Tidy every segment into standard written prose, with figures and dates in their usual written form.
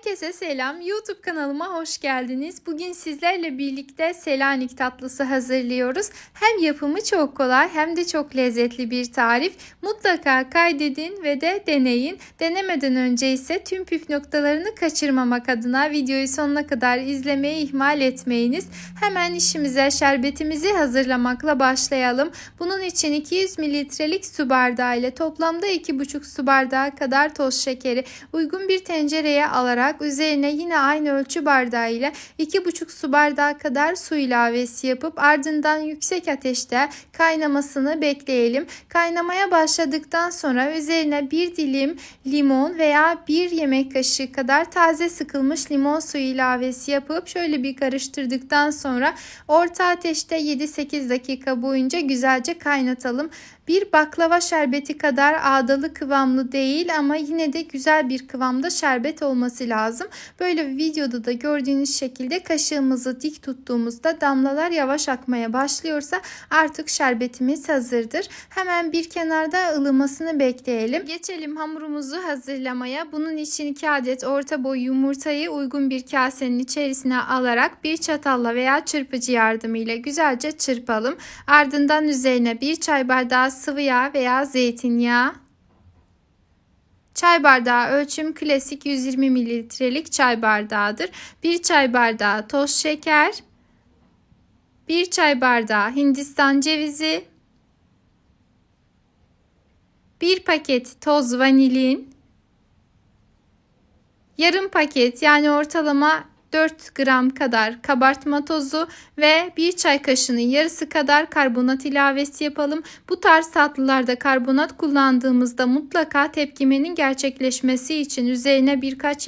Herkese selam. YouTube kanalıma hoş geldiniz. Bugün sizlerle birlikte Selanik tatlısı hazırlıyoruz. Hem yapımı çok kolay hem de çok lezzetli bir tarif. Mutlaka kaydedin ve de deneyin. Denemeden önce ise tüm püf noktalarını kaçırmamak adına videoyu sonuna kadar izlemeyi ihmal etmeyiniz. Hemen işimize, şerbetimizi hazırlamakla başlayalım. Bunun için 200 mililitrelik su bardağı ile toplamda 2,5 su bardağı kadar toz şekeri uygun bir tencereye alarak üzerine yine aynı ölçü bardağı ile 2,5 su bardağı kadar su ilavesi yapıp ardından yüksek ateşte kaynamasını bekleyelim. Kaynamaya başladıktan sonra üzerine bir dilim limon veya 1 yemek kaşığı kadar taze sıkılmış limon suyu ilavesi yapıp şöyle bir karıştırdıktan sonra orta ateşte 7-8 dakika boyunca güzelce kaynatalım. Bir baklava şerbeti kadar ağdalı kıvamlı değil ama yine de güzel bir kıvamda şerbet olması lazım. Böyle bir videoda da gördüğünüz şekilde kaşığımızı dik tuttuğumuzda damlalar yavaş akmaya başlıyorsa artık şerbetimiz hazırdır. Hemen bir kenarda ılımasını bekleyelim. Geçelim hamurumuzu hazırlamaya. Bunun için 2 adet orta boy yumurtayı uygun bir kasenin içerisine alarak bir çatalla veya çırpıcı yardımıyla güzelce çırpalım. Ardından üzerine 1 çay bardağı sıvı yağ veya zeytinyağı, çay bardağı ölçüm klasik 120 mililitrelik çay bardağıdır. 1 çay bardağı toz şeker, 1 çay bardağı Hindistan cevizi, 1 paket toz vanilin, yarım paket yani ortalama 4 gram kadar kabartma tozu ve 1 çay kaşığının yarısı kadar karbonat ilavesi yapalım. Bu tarz tatlılarda karbonat kullandığımızda mutlaka tepkimenin gerçekleşmesi için üzerine birkaç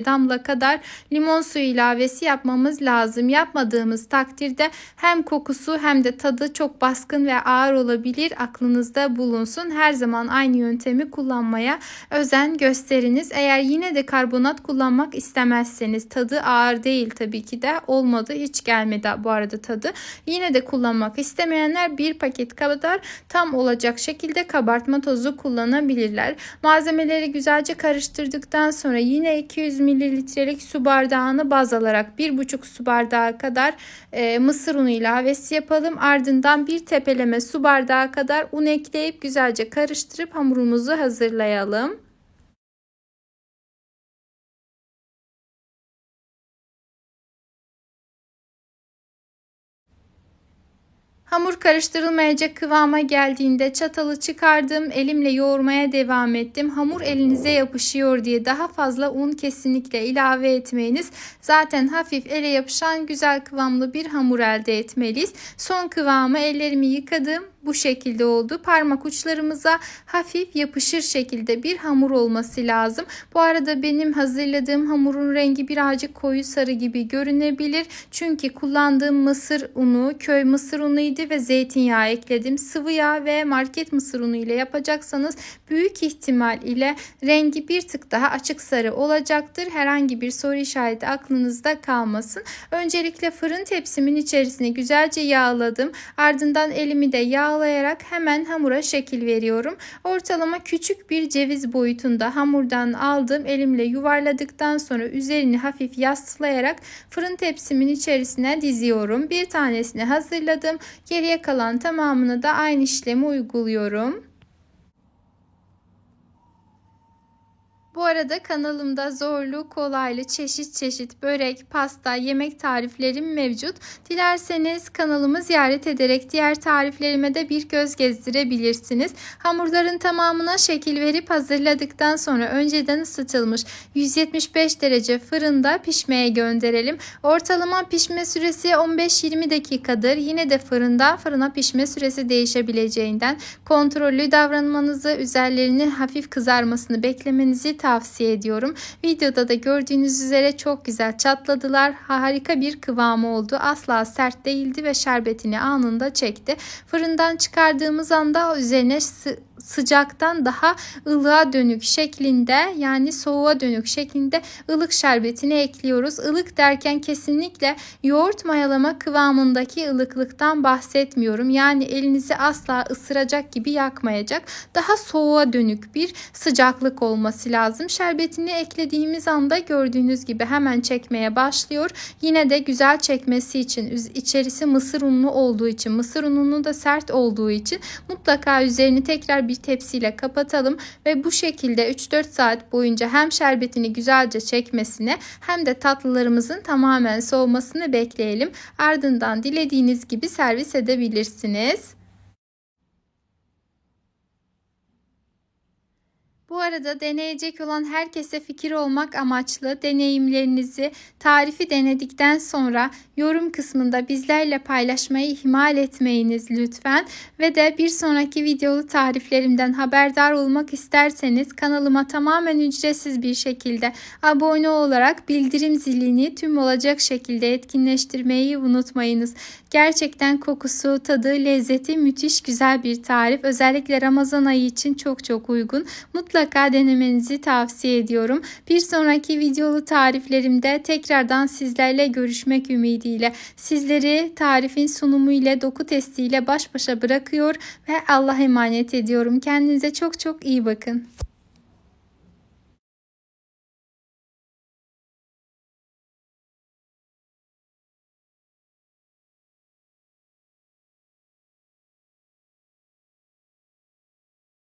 damla kadar limon suyu ilavesi yapmamız lazım. Yapmadığımız takdirde hem kokusu hem de tadı çok baskın ve ağır olabilir. Aklınızda bulunsun. Her zaman aynı yöntemi kullanmaya özen gösteriniz. Eğer yine de karbonat kullanmak istemezseniz, tadı ağır değil tabii ki de, olmadı, hiç gelmedi bu arada tadı. Yine de kullanmak istemeyenler 1 paket kadar tam olacak şekilde kabartma tozu kullanabilirler. Malzemeleri güzelce karıştırdıktan sonra yine 200 mililitrelik su bardağını baz alarak 1,5 su bardağı kadar mısır unu ilavesi yapalım. Ardından bir tepeleme su bardağı kadar un ekleyip güzelce karıştırıp hamurumuzu hazırlayalım. Hamur karıştırılmayacak kıvama geldiğinde çatalı çıkardım, elimle yoğurmaya devam ettim. Hamur elinize yapışıyor diye daha fazla un kesinlikle ilave etmeyiniz. Zaten hafif ele yapışan güzel kıvamlı bir hamur elde etmeliyiz. Son kıvamı, ellerimi yıkadım. Bu şekilde oldu. Parmak uçlarımıza hafif yapışır şekilde bir hamur olması lazım. Bu arada benim hazırladığım hamurun rengi birazcık koyu sarı gibi görünebilir. Çünkü kullandığım mısır unu köy mısır unuydu ve zeytinyağı ekledim. Sıvı yağ ve market mısır unu ile yapacaksanız büyük ihtimal ile rengi bir tık daha açık sarı olacaktır. Herhangi bir soru işareti aklınızda kalmasın. Öncelikle fırın tepsimin içerisine güzelce yağladım. Ardından elimi de yağlayarak hemen hamura şekil veriyorum. Ortalama küçük bir ceviz boyutunda hamurdan aldım. Elimle yuvarladıktan sonra üzerini hafif yaslayarak fırın tepsimin içerisine diziyorum. Bir tanesini hazırladım. Geriye kalan tamamını da aynı işlemi uyguluyorum. Bu arada kanalımda zorlu, kolaylı, çeşit çeşit börek, pasta, yemek tariflerim mevcut. Dilerseniz kanalımı ziyaret ederek diğer tariflerime de bir göz gezdirebilirsiniz. Hamurların tamamına şekil verip hazırladıktan sonra önceden ısıtılmış 175 derece fırında pişmeye gönderelim. Ortalama pişme süresi 15-20 dakikadır. Yine de fırına pişme süresi değişebileceğinden kontrollü davranmanızı, üzerlerinin hafif kızarmasını beklemenizi tavsiye ediyorum. Videoda da gördüğünüz üzere çok güzel çatladılar. Harika bir kıvamı oldu. Asla sert değildi ve şerbetini anında çekti. Fırından çıkardığımız anda üzerine sıcaktan daha ılığa dönük şeklinde, yani soğuğa dönük şeklinde ılık şerbetini ekliyoruz. Ilık derken kesinlikle yoğurt mayalama kıvamındaki ılıklıktan bahsetmiyorum. Yani elinizi asla ısıracak gibi yakmayacak. Daha soğuğa dönük bir sıcaklık olması lazım. Şerbetini eklediğimiz anda gördüğünüz gibi hemen çekmeye başlıyor. Yine de güzel çekmesi için, içerisi mısır unlu olduğu için, mısır ununu da sert olduğu için mutlaka üzerini tekrar bir tepsiyle kapatalım ve bu şekilde 3-4 saat boyunca hem şerbetini güzelce çekmesini hem de tatlılarımızın tamamen soğumasını bekleyelim. Ardından dilediğiniz gibi servis edebilirsiniz. Bu arada deneyecek olan herkese fikir olmak amaçlı deneyimlerinizi, tarifi denedikten sonra yorum kısmında bizlerle paylaşmayı ihmal etmeyiniz lütfen. Ve de bir sonraki videolu tariflerimden haberdar olmak isterseniz kanalıma tamamen ücretsiz bir şekilde abone olarak bildirim zilini tüm olacak şekilde etkinleştirmeyi unutmayınız. Gerçekten kokusu, tadı, lezzeti müthiş güzel bir tarif. Özellikle Ramazan ayı için çok uygun. Mutlaka denemenizi tavsiye ediyorum. Bir sonraki videolu tariflerimde tekrardan sizlerle görüşmek ümidiyle. Sizleri tarifin sunumu ile, doku testiyle baş başa bırakıyor ve Allah'a emanet ediyorum. Kendinize çok iyi bakın.